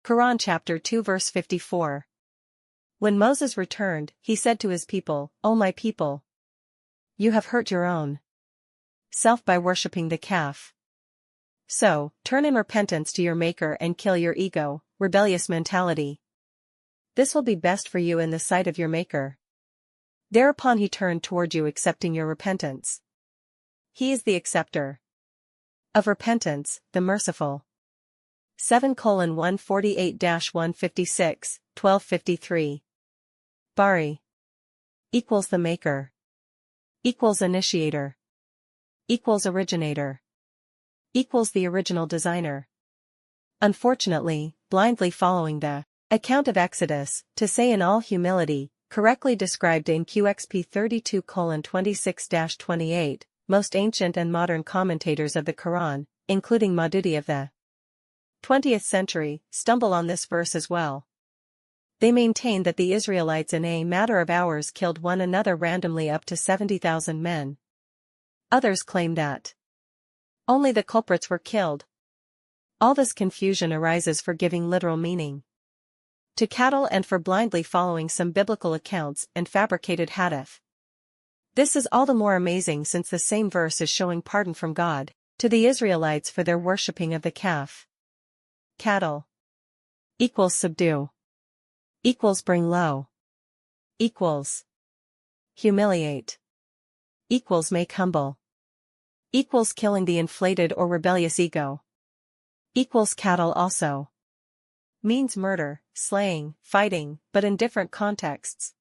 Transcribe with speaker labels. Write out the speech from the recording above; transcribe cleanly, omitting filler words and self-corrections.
Speaker 1: Quran chapter 2 verse 54. When Moses returned, he said to his people, O my people! You have hurt your own self by worshipping the calf. So, turn in repentance to your Maker and kill your ego, rebellious mentality. This will be best for you in the sight of your Maker. Thereupon he turned toward you accepting your repentance. He is the acceptor of repentance, the merciful. 7:148-156, 1253. Bari equals the Maker equals initiator equals originator equals the original designer. Unfortunately, blindly following the account of Exodus, to say in all humility, correctly described in QXP 32:26-28, most ancient and modern commentators of the Quran, including Maududi of the 20th century, stumble on this verse as well. They maintain that the Israelites in a matter of hours killed one another randomly up to 70,000 men. Others claim that only the culprits were killed. All this confusion arises for giving literal meaning to cattle and for blindly following some biblical accounts and fabricated hadith. This is all the more amazing since the same verse is showing pardon from God to the Israelites for their worshipping of the calf. Cattle equals subdue equals bring low equals humiliate equals make humble equals killing the inflated or rebellious ego equals cattle also means murder, slaying, fighting, but in different contexts.